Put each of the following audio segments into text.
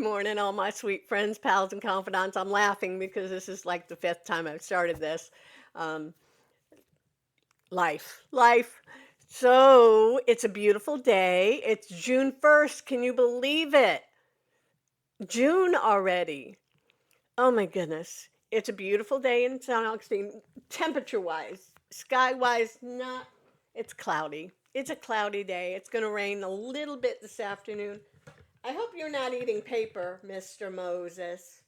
morning, all my sweet friends, pals, and confidants. I'm laughing because this is like the fifth time I've started this. Um, life. So it's a beautiful day. It's June 1st. Can you believe it? June already. Oh my goodness. It's a beautiful day in St. Augustine, temperature wise, sky wise, not. It's cloudy. It's a cloudy day. It's going to rain a little bit this afternoon. I hope you're not eating paper, Mr. Moses.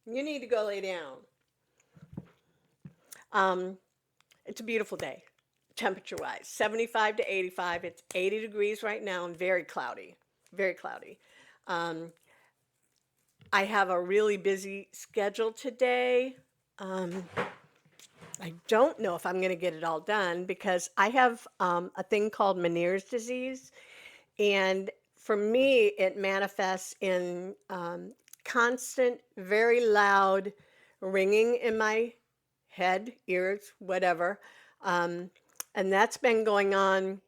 You need to go lay down. Um, it's a beautiful day, temperature wise, 75 to 85. It's 80 degrees right now and very cloudy. Very cloudy. Um, I have a really busy schedule today. Um, I don't know if I'm going to get it all done because I have a thing called Meniere's disease. And for me, it manifests in constant, very loud ringing in my head, ears, whatever. Um, and that's been going on.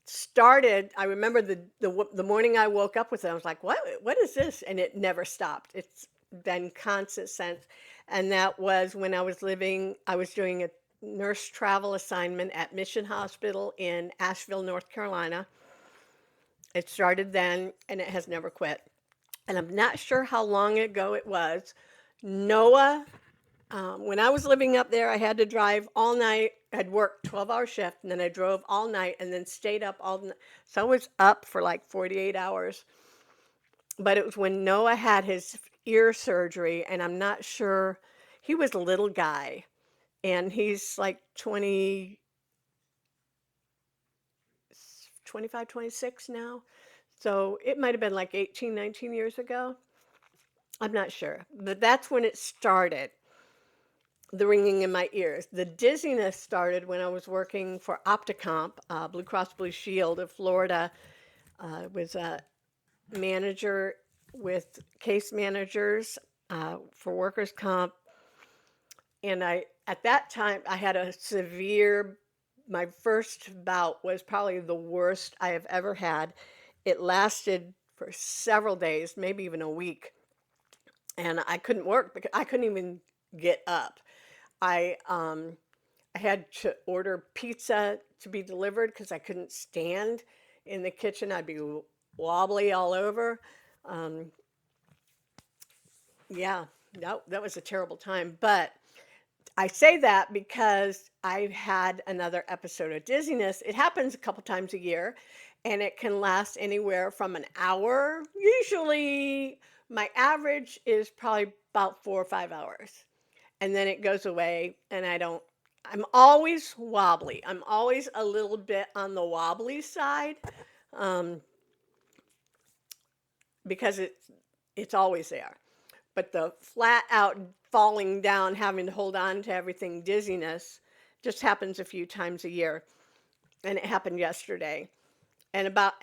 Started. I remember the morning I woke up with it. I was like, "What is this?" And it never stopped. It's been constant since. And that was when I was living. I was doing a nurse travel assignment at Mission Hospital in Asheville, North Carolina. It started then, and it has never quit. And I'm not sure how long ago it was. Noah, when I was living up there, I had to drive all night. I'd worked 12-hour shift, and then I drove all night, and then stayed up all night. So I was up for like 48 hours. But it was when Noah had his ear surgery, and I'm not sure. He was a little guy, and he's like 20, 25, 26 now. So it might have been like 18, 19 years ago. I'm not sure, but that's when it started, the ringing in my ears. The dizziness started when I was working for Opticomp, Blue Cross Blue Shield of Florida. Was a manager with case managers for workers' comp. And at that time, I had a severe, my first bout was probably the worst I have ever had. It lasted for several days, maybe even a week. And I couldn't work because I couldn't even get up. I um, I had to order pizza to be delivered because I couldn't stand in the kitchen. I'd be wobbly all over. Um, yeah, that was a terrible time. But I say that because I've had another episode of dizziness. It happens a couple times a year, and it can last anywhere from an hour. Usually, my average is probably about 4 or 5 hours, and then it goes away, and I'm always wobbly. I'm always a little bit on the wobbly side, um, because it's always there. But the flat out falling down, having to hold on to everything, dizziness, just happens a few times a year. And it happened yesterday. And about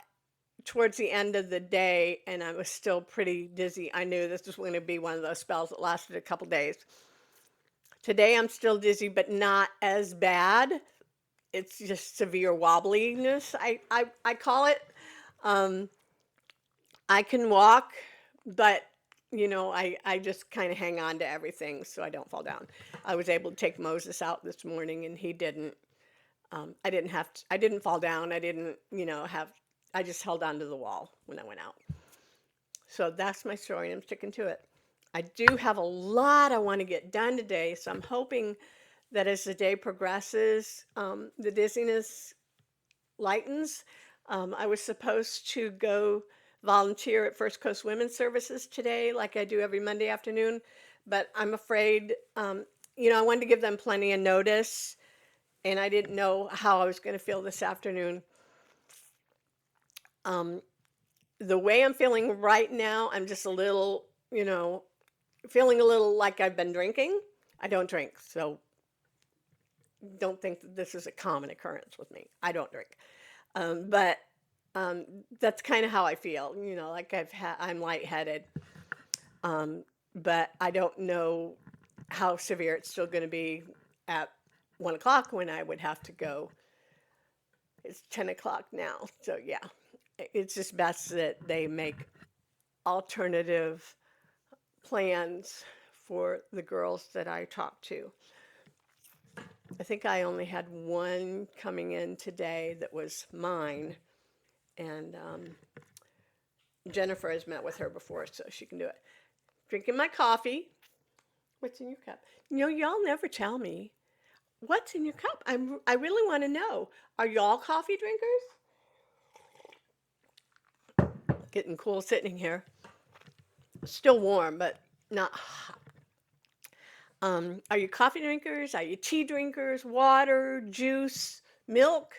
towards the end of the day, and I was still pretty dizzy, I knew this was going to be one of those spells that lasted a couple days. Today I'm still dizzy, but not as bad. It's just severe wobbliness, I call it. Um, I can walk, but I just kind of hang on to everything so I don't fall down. I was able to take Moses out this morning, and he didn't. I didn't have to, I didn't fall down. I didn't, have. I just held onto the wall when I went out. So that's my story, and I'm sticking to it. I do have a lot I want to get done today, so I'm hoping that as the day progresses, the dizziness lightens. I was supposed to go volunteer at First Coast Women's Services today, like I do every Monday afternoon, but I'm afraid, I wanted to give them plenty of notice, and I didn't know how I was going to feel this afternoon. Um, the way I'm feeling right now, I'm just a little, feeling a little like I've been drinking. I don't drink, so don't think that this is a common occurrence with me. I don't drink. But that's kind of how I feel, like I'm lightheaded. But I don't know how severe it's still going to be at 1 o'clock when I would have to go. It's 10 o'clock now. So yeah, it's just best that they make alternative plans for the girls that I talk to. I think I only had one coming in today that was mine, and Jennifer has met with her before, so she can do it. Drinking my coffee. What's in your cup? Y'all never tell me what's in your cup. I really want to know. Are y'all coffee drinkers? Getting cool sitting here. Still warm, but not hot. Are you coffee drinkers? Are you tea drinkers? Water, juice, milk?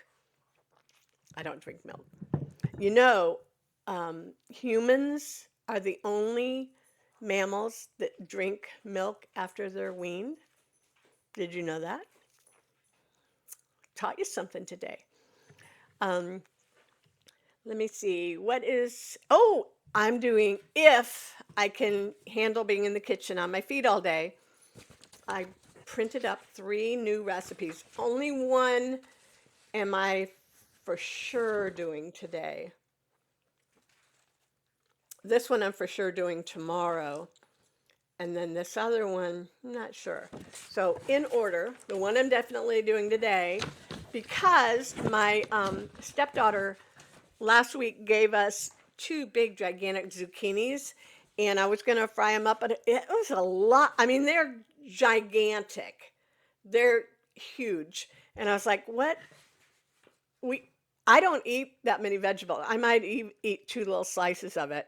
I don't drink milk. You know, humans are the only mammals that drink milk after they're weaned. Did you know that? Taught you something today. Um, Let me see. I'm doing, if I can handle being in the kitchen on my feet all day, I printed up 3 new recipes. Only one am I for sure doing today. This one I'm for sure doing tomorrow. And then this other one, I'm not sure. So in order, the one I'm definitely doing today, because my stepdaughter last week gave us 2 big gigantic zucchinis, and I was going to fry them up, but it was a lot. I mean, they're gigantic. They're huge. And I was like, what? I don't eat that many vegetables. I might eat 2 little slices of it.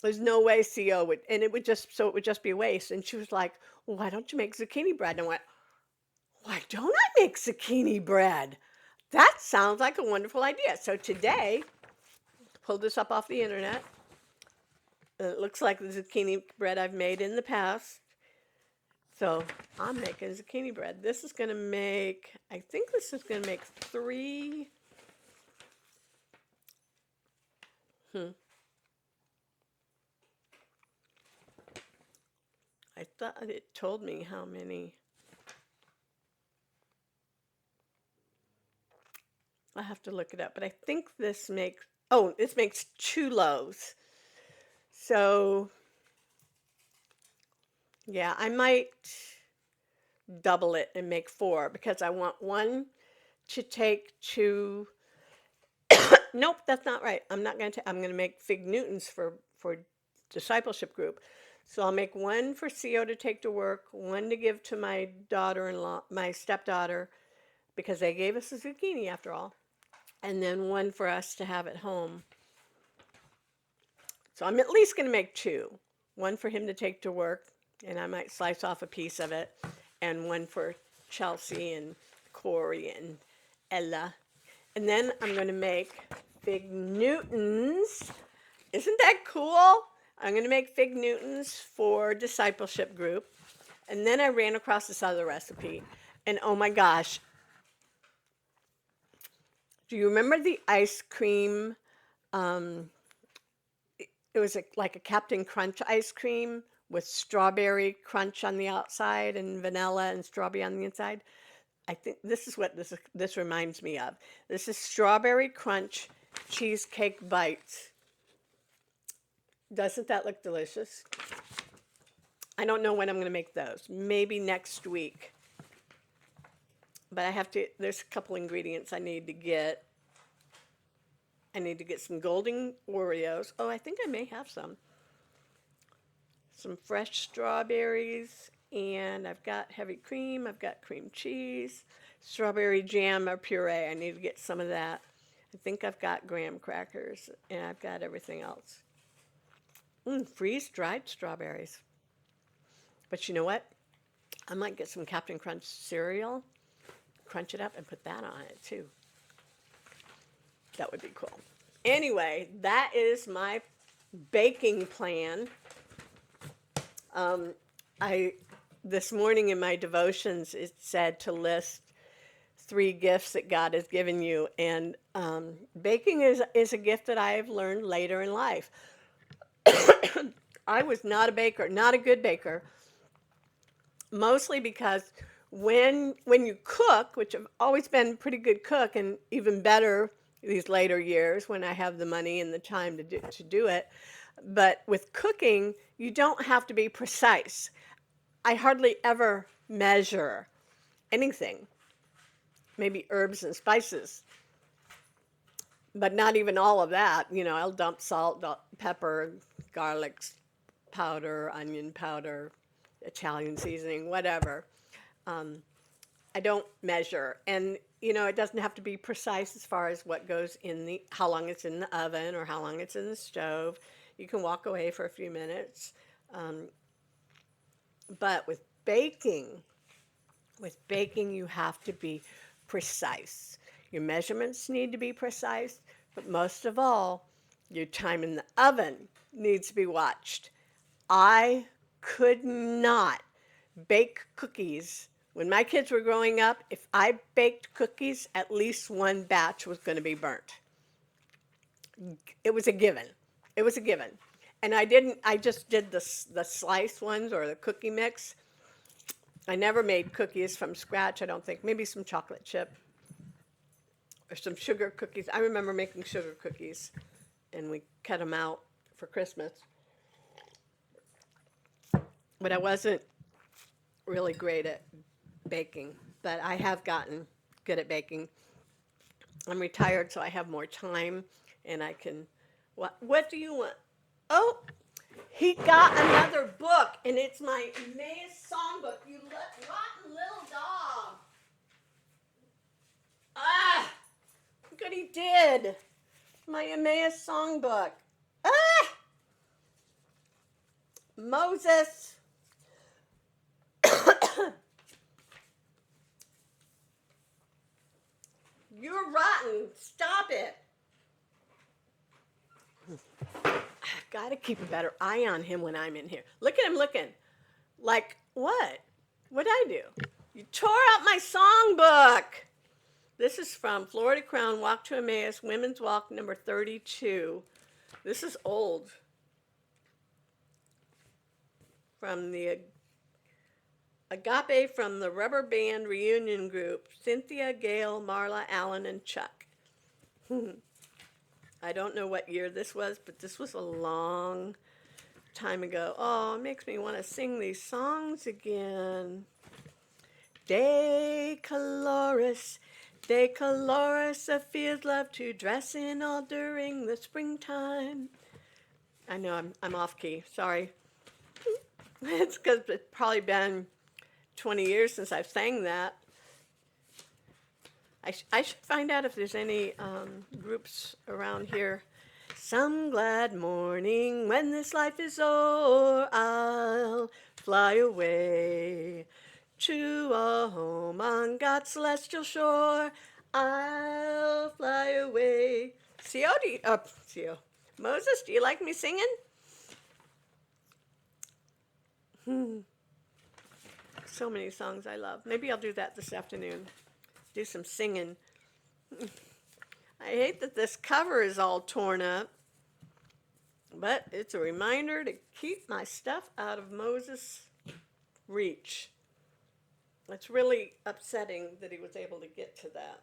There's no way CO would, and it would just be a waste. And she was like, well, why don't you make zucchini bread? And I went, why don't I make zucchini bread? That sounds like a wonderful idea. So today, pulled this up off the internet. It looks like the zucchini bread I've made in the past. So I'm making zucchini bread. This is going to make, I think this is going to make 3. I thought it told me how many. I have to look it up, but I think this makes 2 loaves. So yeah, I might double it and make 4, because I want one to take to, nope, that's not right. I'm going to make fig Newtons for discipleship group. So I'll make one for CO to take to work, one to give to my daughter-in-law, my stepdaughter, because they gave us a zucchini after all, and then one for us to have at home. So I'm at least going to make 2. One for him to take to work, and I might slice off a piece of it, and one for Chelsea and Corey and Ella. And then I'm going to make fig Newtons. Isn't that cool? I'm going to make fig Newtons for discipleship group. And then I ran across this other recipe, and oh my gosh. Do you remember the ice cream? It was like a Captain Crunch ice cream with strawberry crunch on the outside and vanilla and strawberry on the inside. I think this is what this reminds me of. This is strawberry crunch cheesecake bites. Doesn't that look delicious? I don't know when I'm going to make those. Maybe next week. But there's a couple ingredients I need to get. I need to get some golden Oreos. Oh, I think I may have some. Some fresh strawberries, and I've got heavy cream. I've got cream cheese, strawberry jam or puree. I need to get some of that. I think I've got graham crackers, and I've got everything else. Freeze-dried strawberries. But you know what? I might get some Captain Crunch cereal, crunch it up, and put that on it too. That would be cool. Anyway, that is my baking plan. This morning in my devotions, it said to list 3 gifts that God has given you, and baking is a gift that I have learned later in life. I was not a baker, not a good baker, mostly because when you cook, which I've always been a pretty good cook, and even better these later years when I have the money and the time to do it, But with cooking, you don't have to be precise. I hardly ever measure anything, maybe herbs and spices, but not even all of that. I'll dump salt, pepper, garlic powder, onion powder, Italian seasoning, whatever. Um, I don't measure. And, it doesn't have to be precise as far as what goes how long it's in the oven or how long it's in the stove. You can walk away for a few minutes. Um, but with baking, you have to be precise. Your measurements need to be precise, but most of all, your time in the oven needs to be watched. I could not bake cookies. When my kids were growing up, if I baked cookies, at least one batch was going to be burnt. It was a given. It was a given. And I just did the slice ones or the cookie mix. I never made cookies from scratch, I don't think. Maybe some chocolate chip or some sugar cookies. I remember making sugar cookies, and we cut them out for Christmas. But I wasn't really great at baking, but I have gotten good at baking. I'm retired, so I have more time, and I can. What do you want? Oh, he got another book, and it's my Emmaus songbook. You rotten little dog. Ah, look what he did. My Emmaus songbook. Ah, Moses. You're rotten. Stop it. I've got to keep a better eye on him when I'm in here. Look at him looking. Like, what? What'd I do? You tore out my songbook. This is from Florida Crown Walk to Emmaus, Women's Walk number 32. This is old. From the Agape from the Rubber Band Reunion Group, Cynthia, Gail, Marla, Alan, and Chuck. I don't know what year this was, but this was a long time ago. Oh, it makes me want to sing these songs again. De Caloris, a field love to dress in all during the springtime. I know I'm off key, sorry. It's because it's probably been 20 years since I've sang that. I should find out if there's any groups around here. Some glad morning when this life is o'er, I'll fly away to a home on God's celestial shore. I'll fly away. Moses, do you like me singing? So many songs I love. Maybe I'll do that this afternoon. Do some singing. I hate that this cover is all torn up, but it's a reminder to keep my stuff out of Moses' reach. It's really upsetting that he was able to get to that.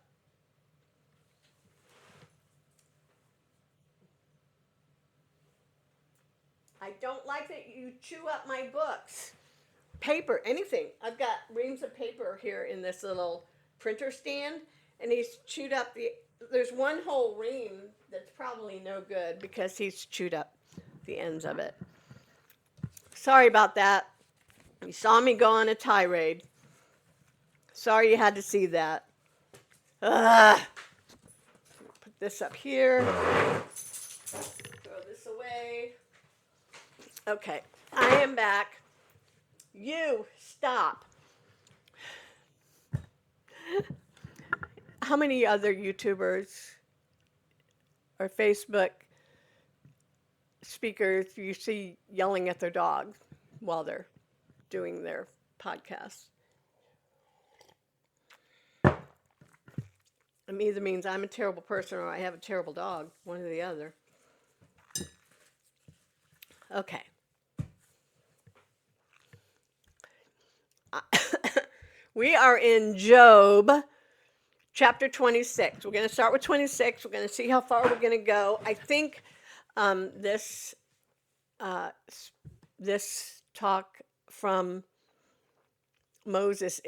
I don't like that you chew up my books. Paper, anything. I've got reams of paper here in this little printer stand, and he's chewed up there's one whole ream that's probably no good because he's chewed up the ends of it. Sorry about that. You saw me go on a tirade. Sorry you had to see that. Put this up here. Throw this away. Okay, I am back. You stop. How many other YouTubers or Facebook speakers do you see yelling at their dog while they're doing their podcast? It either means I'm a terrible person or I have a terrible dog, one or the other. Okay. We are in Job, chapter 26. We're going to start with 26. We're going to see how far we're going to go. I think this Uh, this talk from Moses.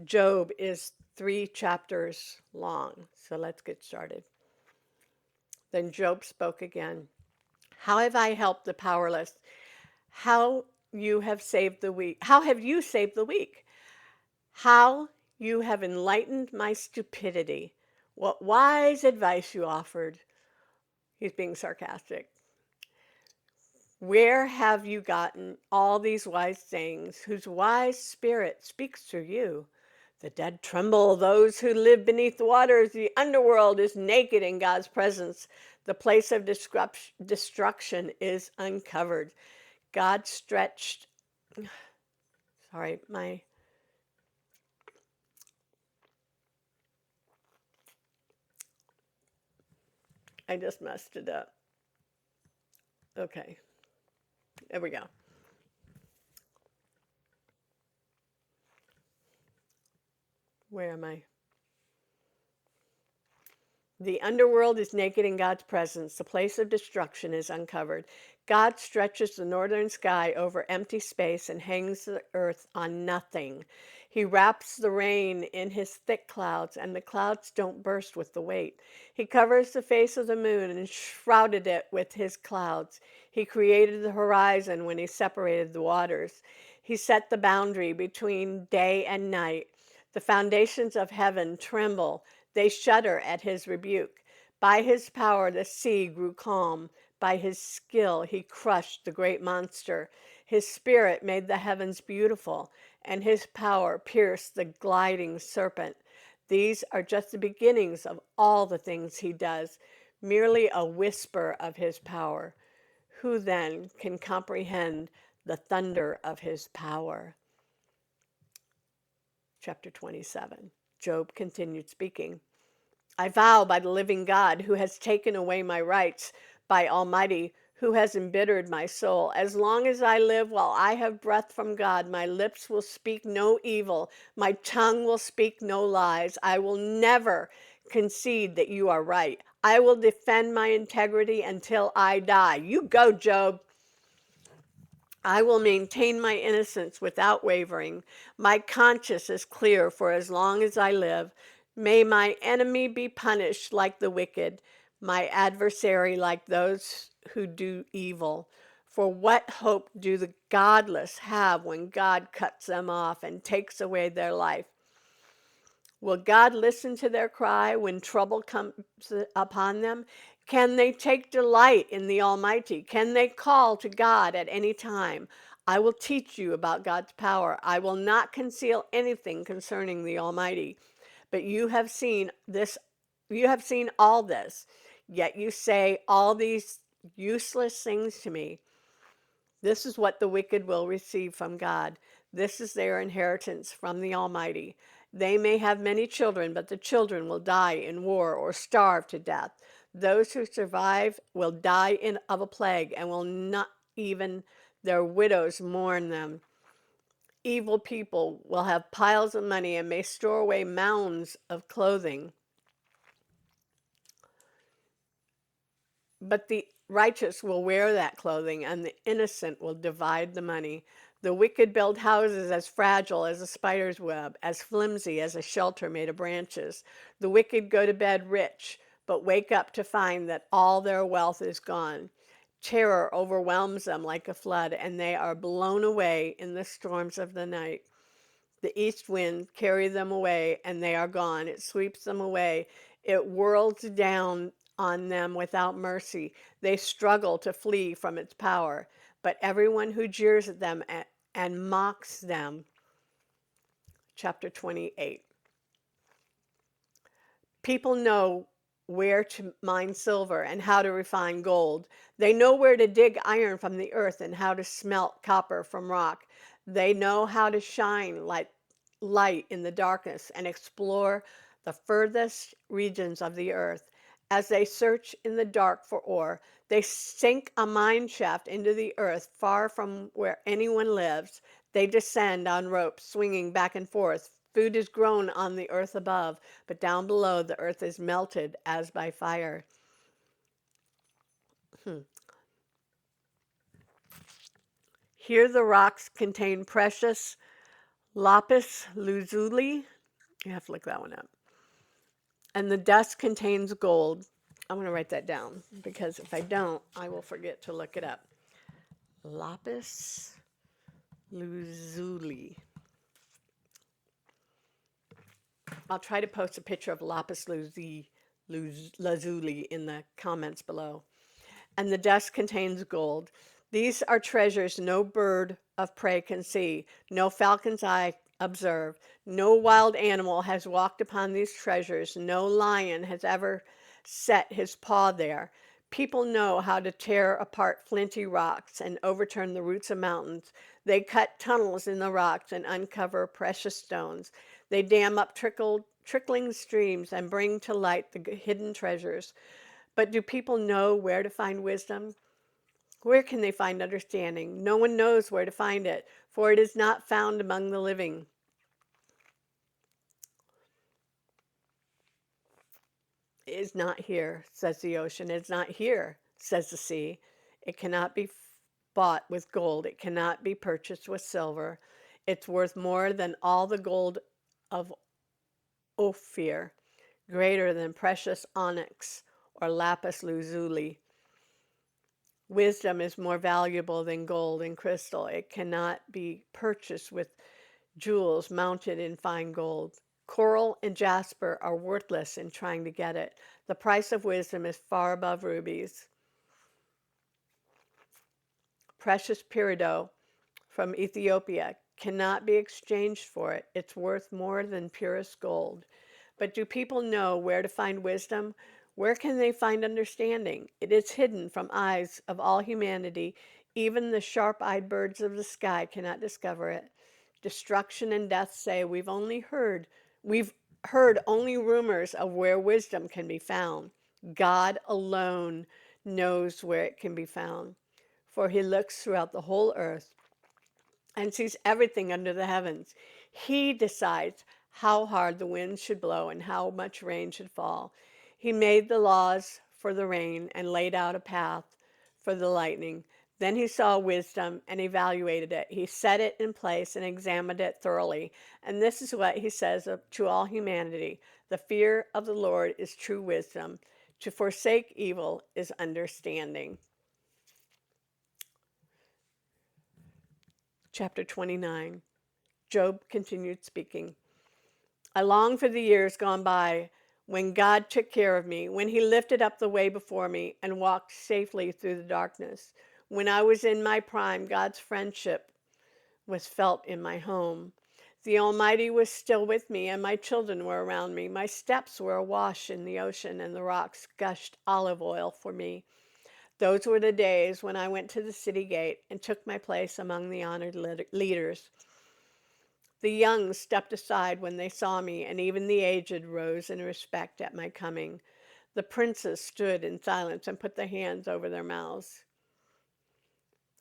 Job is 3 chapters long. So let's get started. Then Job spoke again. How have I helped the powerless? How you have saved the weak? How have you saved the weak? How you have enlightened my stupidity? What wise advice you offered. He's being sarcastic. Where have you gotten all these wise sayings, whose wise spirit speaks through you? The dead tremble, those who live beneath the waters. The underworld is naked in God's presence. The place of destruction is uncovered. God stretched, sorry, I just messed it up. Okay, there we go. Where am I? The underworld is naked in God's presence. The place of destruction is uncovered. God stretches the northern sky over empty space and hangs the earth on nothing. He wraps the rain in his thick clouds, and the clouds don't burst with the weight. He covers the face of the moon and shrouded it with his clouds. He created the horizon when he separated the waters. He set the boundary between day and night. The foundations of heaven tremble. They shudder at his rebuke. By his power the sea grew calm. By his skill he crushed the great monster. His spirit made the heavens beautiful, and his power pierced the gliding serpent. These are just the beginnings of all the things he does, merely a whisper of his power. Who then can comprehend the thunder of his power? Chapter 27. Job continued speaking. I vow by the living God, who has taken away my rights, by Almighty, who has embittered my soul. As long as I live, while I have breath from God, my lips will speak no evil, my tongue will speak no lies. I will never concede that you are right. I will defend my integrity until I die. You go, Job. I will maintain my innocence without wavering. My conscience is clear for as long as I live. May my enemy be punished like the wicked, my adversary like those who do evil. For what hope do the godless have when God cuts them off and takes away their life? Will God listen to their cry when trouble comes upon them? Can they take delight in the Almighty? Can they call to God at any time? I will teach you about God's power. I will not conceal anything concerning the Almighty. But you have seen all this, yet you say all these useless things to me. This is what the wicked will receive from God. This is their inheritance from the Almighty. They may have many children, but the children will die in war or starve to death. Those who survive will die of a plague, and will not even their widows mourn them. Evil people will have piles of money and may store away mounds of clothing. But the righteous will wear that clothing, and the innocent will divide the money. The wicked build houses as fragile as a spider's web, as flimsy as a shelter made of branches. The wicked go to bed rich, but wake up to find that all their wealth is gone. Terror overwhelms them like a flood, and they are blown away in the storms of the night. The east wind carries them away, and they are gone. It sweeps them away. It whirls down on them without mercy. They struggle to flee from its power. But everyone who jeers at them and mocks them. Chapter 28. People know where to mine silver and how to refine gold. They know where to dig iron from the earth and how to smelt copper from rock. They know how to shine like light in the darkness and explore the furthest regions of the earth. As they search in the dark for ore, they sink a mine shaft into the earth far from where anyone lives. They descend on ropes, swinging back and forth. Food is grown on the earth above, but down below the earth is melted as by fire. Here the rocks contain precious lapis lazuli. You have to look that one up. And the dust contains gold. I'm going to write that down because if I don't, I will forget to look it up. Lapis lazuli. I'll try to post a picture of lapis lazuli in the comments below. And the dust contains gold. These are treasures no bird of prey can see, no falcon's eye observe, no wild animal has walked upon these treasures, no lion has ever set his paw there. People know how to tear apart flinty rocks and overturn the roots of mountains. They cut tunnels in the rocks and uncover precious stones. They dam up trickling streams and bring to light the hidden treasures. But do people know where to find wisdom? Where can they find understanding? No one knows where to find it, for it is not found among the living. It is not here, says the ocean. It is not here, says the sea. It cannot be bought with gold. It cannot be purchased with silver. It's worth more than all the gold of Ophir, greater than precious onyx or lapis lazuli. Wisdom is more valuable than gold and crystal. It cannot be purchased with jewels mounted in fine gold. Coral and jasper are worthless in trying to get it. The price of wisdom is far above rubies. Precious peridot from Ethiopia cannot be exchanged for it. It's worth more than purest gold. But do people know where to find wisdom? Where can they find understanding? It is hidden from eyes of all humanity. Even the sharp-eyed birds of the sky cannot discover it. Destruction and death say, we've heard only rumors of where wisdom can be found. God alone knows where it can be found, for he looks throughout the whole earth and sees everything under the heavens. He decides how hard the wind should blow and how much rain should fall. He made the laws for the rain and laid out a path for the lightning. Then he saw wisdom and evaluated it. He set it in place and examined it thoroughly. And this is what he says to all humanity: the fear of the Lord is true wisdom. To forsake evil is understanding. Chapter 29. Job continued speaking. I long for the years gone by when God took care of me, when he lifted up the way before me and walked safely through the darkness. When I was in my prime, God's friendship was felt in my home. The Almighty was still with me, and my children were around me. My steps were awash in the ocean, and the rocks gushed olive oil for me. Those were the days when I went to the city gate and took my place among the honored leaders. The young stepped aside when they saw me, and even the aged rose in respect at my coming. The princes stood in silence and put their hands over their mouths.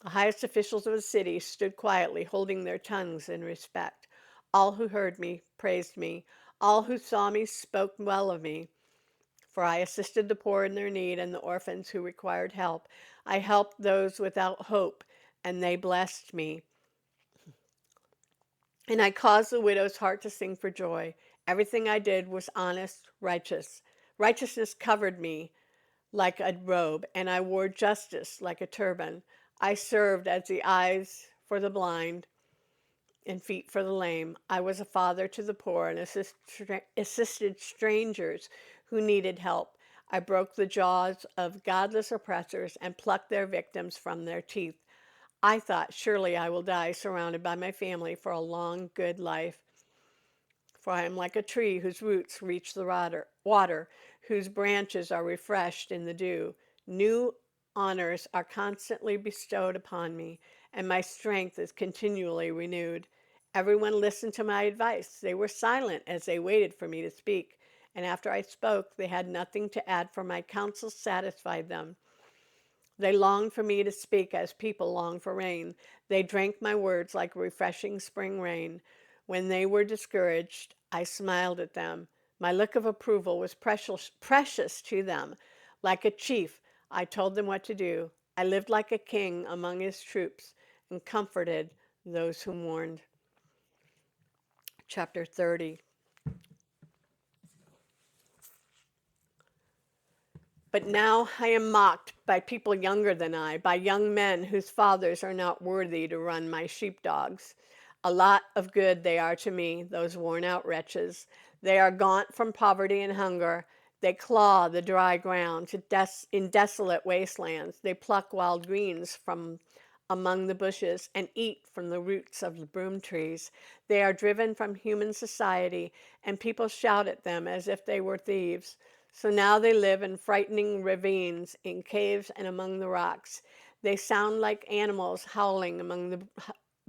The highest officials of the city stood quietly, holding their tongues in respect. All who heard me praised me. All who saw me spoke well of me. For I assisted the poor in their need and the orphans who required help. I helped those without hope, and they blessed me. And I caused the widow's heart to sing for joy. Everything I did was honest, righteous. Righteousness covered me like a robe, and I wore justice like a turban. I served as the eyes for the blind and feet for the lame. I was a father to the poor and assisted strangers who needed help. I broke the jaws of godless oppressors and plucked their victims from their teeth. I thought, surely I will die surrounded by my family for a long, good life. For I am like a tree whose roots reach the water, whose branches are refreshed in the dew. New honors are constantly bestowed upon me, and my strength is continually renewed. Everyone listened to my advice. They were silent as they waited for me to speak, and after I spoke, they had nothing to add, for my counsel satisfied them. They longed for me to speak as people long for rain. They drank my words like refreshing spring rain. When they were discouraged, I smiled at them. My look of approval was precious to them. Like a chief, I told them what to do. I lived like a king among his troops, and comforted those who mourned. Chapter 30. But now I am mocked by people younger than I, by young men whose fathers are not worthy to run my sheepdogs. A lot of good they are to me, those worn out wretches. They are gaunt from poverty and hunger. They claw the dry ground in desolate wastelands. They pluck wild greens from among the bushes and eat from the roots of the broom trees. They are driven from human society, and people shout at them as if they were thieves. So now they live in frightening ravines, in caves, and among the rocks. They sound like animals howling among the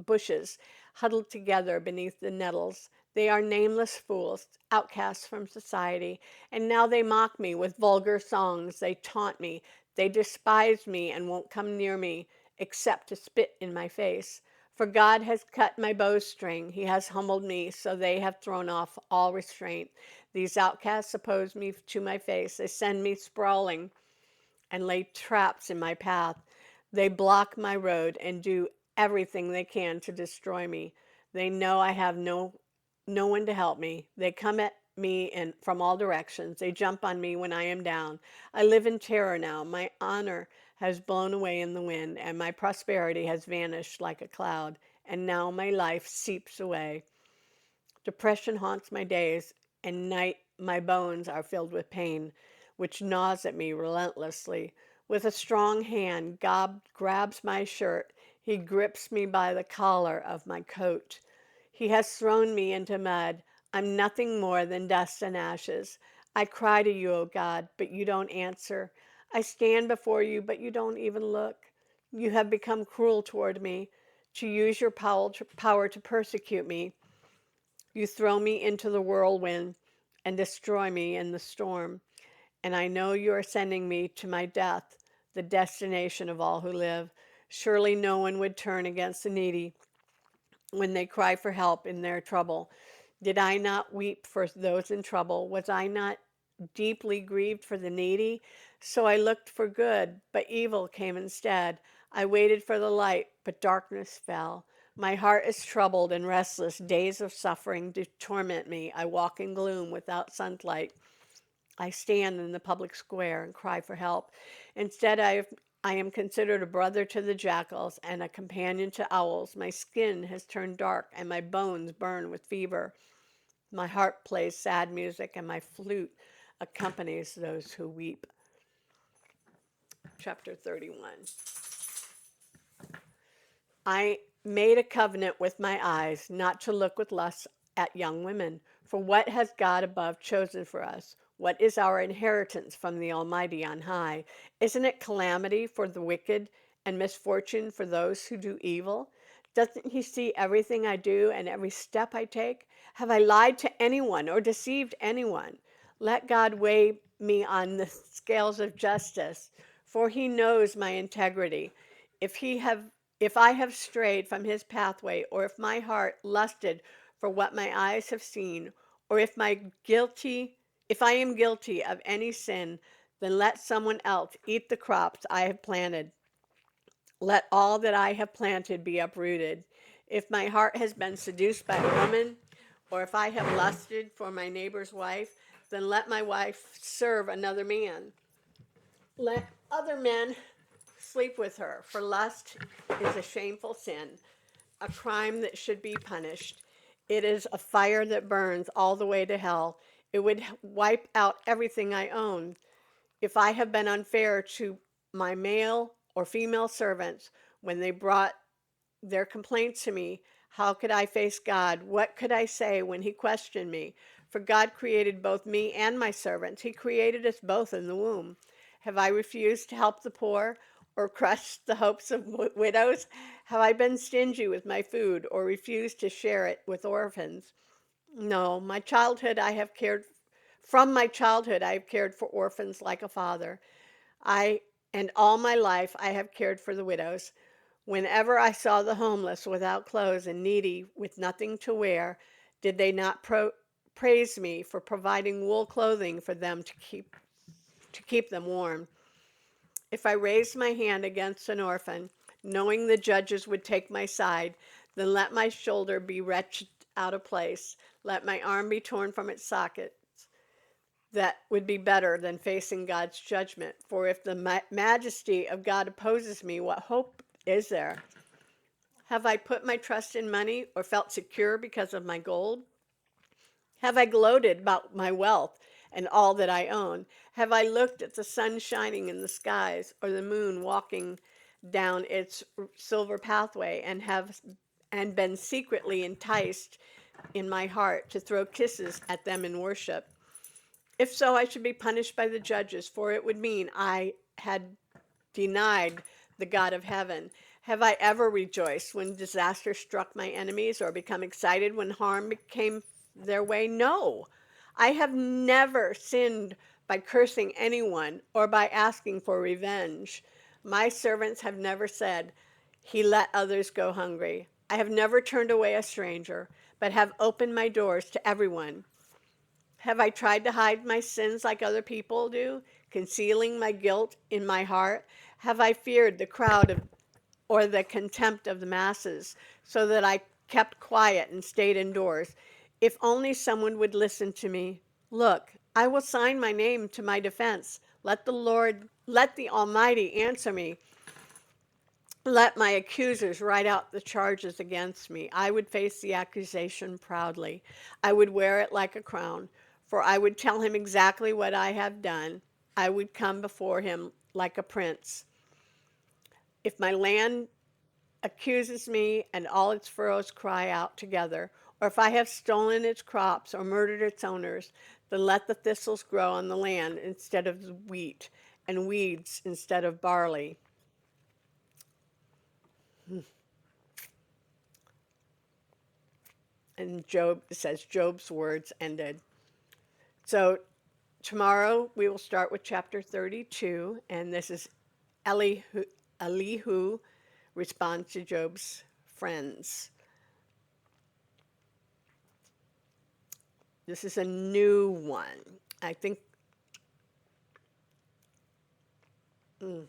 bushes, huddled together beneath the nettles. They are nameless fools, outcasts from society, and now they mock me with vulgar songs. They taunt me. They despise me and won't come near me except to spit in my face. For God has cut my bowstring. He has humbled me, so they have thrown off all restraint. These outcasts oppose me to my face. They send me sprawling and lay traps in my path. They block my road and do everything they can to destroy me. They know I have no one to help me. They come at me from all directions. They jump on me when I am down. I live in terror now. My honor has blown away in the wind, and my prosperity has vanished like a cloud. And now my life seeps away. Depression haunts my days, and night my bones are filled with pain, which gnaws at me relentlessly. With a strong hand, God grabs my shirt. He grips me by the collar of my coat. He has thrown me into mud. I'm nothing more than dust and ashes. I cry to you, O God, but you don't answer. I stand before you, but you don't even look. You have become cruel toward me, to use your power to persecute me. You throw me into the whirlwind and destroy me in the storm. And I know you are sending me to my death, the destination of all who live. Surely no one would turn against the needy when they cry for help in their trouble. Did I not weep for those in trouble? Was I not deeply grieved for the needy? So I looked for good, but evil came instead. I waited for the light, but darkness fell. My heart is troubled and restless. Days of suffering do torment me. I walk in gloom without sunlight. I stand in the public square and cry for help. Instead, I am considered a brother to the jackals and a companion to owls. My skin has turned dark and my bones burn with fever. My heart plays sad music and my flute accompanies those who weep. Chapter 31. I made a covenant with my eyes not to look with lust at young women. For what has God above chosen for us? What is our inheritance from the Almighty on high? Isn't it calamity for the wicked and misfortune for those who do evil? Doesn't he see everything I do and every step I take? Have I lied to anyone or deceived anyone? Let God weigh me on the scales of justice, for he knows my integrity. If he have if I have strayed from his pathway, or if my heart lusted for what my eyes have seen, or if I am guilty of any sin, then let someone else eat the crops I have planted. Let all that I have planted be uprooted. If my heart has been seduced by a woman, or if I have lusted for my neighbor's wife, then let my wife serve another man. Let other men sleep with her, for lust is a shameful sin, a crime that should be punished. It is a fire that burns all the way to hell. It would wipe out everything I own. If I have been unfair to my male or female servants when they brought their complaints to me, how could I face God? What could I say when he questioned me? For God created both me and my servants. He created us both in the womb. Have I refused to help the poor or crushed the hopes of widows? Have I been stingy with my food or refused to share it with orphans? No, from my childhood I have cared for orphans like a father. I and all my life I have cared for the widows. Whenever I saw the homeless without clothes and needy with nothing to wear, did they not praise me for providing wool clothing for them to keep them warm? If I raised my hand against an orphan, knowing the judges would take my side, then let my shoulder be wrenched out of place, let my arm be torn from its socket. That would be better than facing God's judgment. For if the majesty of God opposes me, what hope is there? Have I put my trust in money or felt secure because of my gold? Have I gloated about my wealth and all that I own? Have I looked at the sun shining in the skies or the moon walking down its silver pathway and been secretly enticed in my heart to throw kisses at them in worship? If so, I should be punished by the judges, for it would mean I had denied the God of heaven. Have I ever rejoiced when disaster struck my enemies or become excited when harm came their way? No. I have never sinned by cursing anyone or by asking for revenge. My servants have never said, He let others go hungry. I have never turned away a stranger, but have opened my doors to everyone. Have I tried to hide my sins like other people do, concealing my guilt in my heart? Have I feared the crowd or the contempt of the masses, so that I kept quiet and stayed indoors? If only someone would listen to me. Look, I will sign my name to my defense. Let the Almighty answer me. Let my accusers write out the charges against me. I would face the accusation proudly. I would wear it like a crown, for I would tell him exactly what I have done. I would come before him like a prince. If my land accuses me and all its furrows cry out together, or if I have stolen its crops or murdered its owners, then let the thistles grow on the land instead of wheat, and weeds instead of barley. And Job says Job's words ended. So tomorrow we will start with chapter 32, and this is Elihu responds to Job's friends. This is a new one. I think, I'm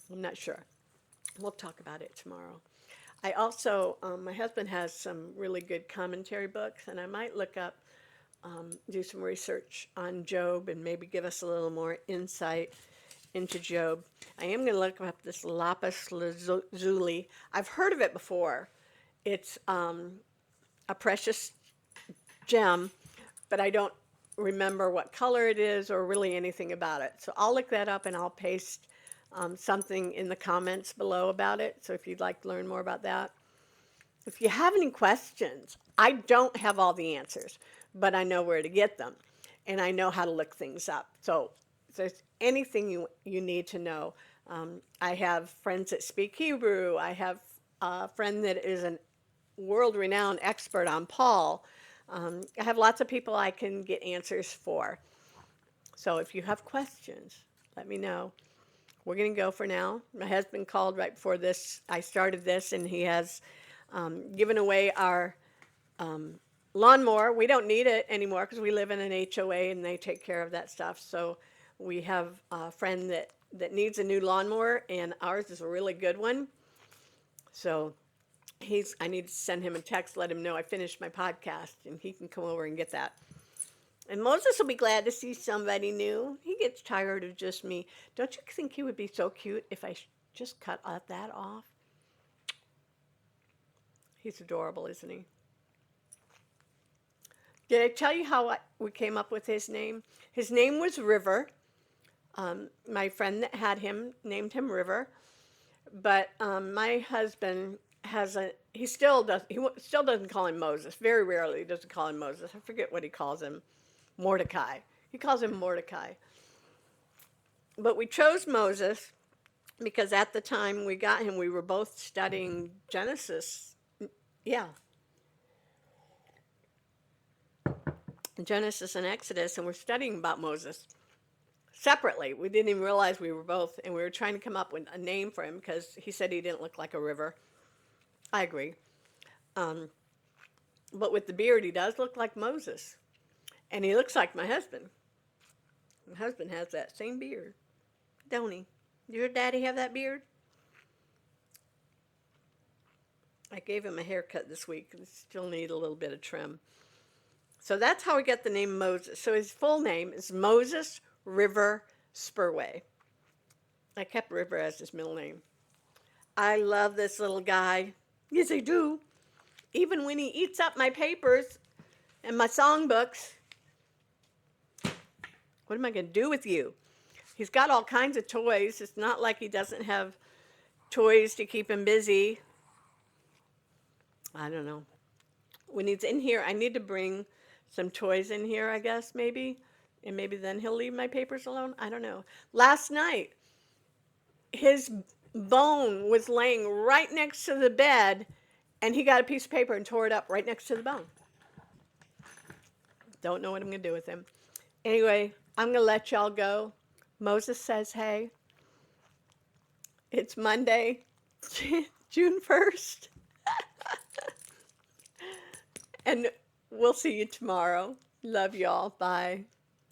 not sure. We'll talk about it tomorrow. I also, my husband has some really good commentary books, and I might look up, do some research on Job and maybe give us a little more insight into Job. I am going to look up this lapis lazuli. I've heard of it before. It's a precious gem, but I don't remember what color it is or really anything about it. So I'll look that up and I'll paste something in the comments below about it. So if you'd like to learn more about that. If you have any questions, I don't have all the answers, but I know where to get them and I know how to look things up. So if there's anything you need to know, I have friends that speak Hebrew. I have a friend that is a world-renowned expert on Paul. I have lots of people I can get answers for. So if you have questions, let me know. We're going to go for now. My husband called right before this. I started this, and he has given away our lawnmower. We don't need it anymore because we live in an HOA and they take care of that stuff. So we have a friend that needs a new lawnmower, and ours is a really good one. So I need to send him a text, let him know I finished my podcast, and he can come over and get that. And Moses will be glad to see somebody new. He gets tired of just me. Don't you think he would be so cute if I just cut that off? He's adorable, isn't he? Did I tell you how we came up with his name? His name was River. My friend that had him named him River. But my husband he still doesn't call him Moses. Very rarely he doesn't call him Moses. I forget what he calls him. Mordecai. He calls him Mordecai. But we chose Moses because at the time we got him, we were both studying Genesis. Yeah. Genesis and Exodus, and we're studying about Moses separately. We didn't even realize we were both, and we were trying to come up with a name for him because he said he didn't look like a river. I agree. But with the beard, he does look like Moses. And he looks like my husband. My husband has that same beard, don't he? Does your daddy have that beard? I gave him a haircut this week. Still need a little bit of trim. So that's how we get the name Moses. So his full name is Moses River Spurway. I kept River as his middle name. I love this little guy. Yes, I do. Even when he eats up my papers and my songbooks, what am I going to do with you? He's got all kinds of toys. It's not like he doesn't have toys to keep him busy. I don't know. When he's in here, I need to bring some toys in here, I guess, maybe. And maybe then he'll leave my papers alone. I don't know. Last night, his bone was laying right next to the bed, and he got a piece of paper and tore it up right next to the bone. Don't know what I'm going to do with him. Anyway, I'm going to let y'all go. Moses says, hey, it's Monday, June 1st. And we'll see you tomorrow. Love y'all. Bye.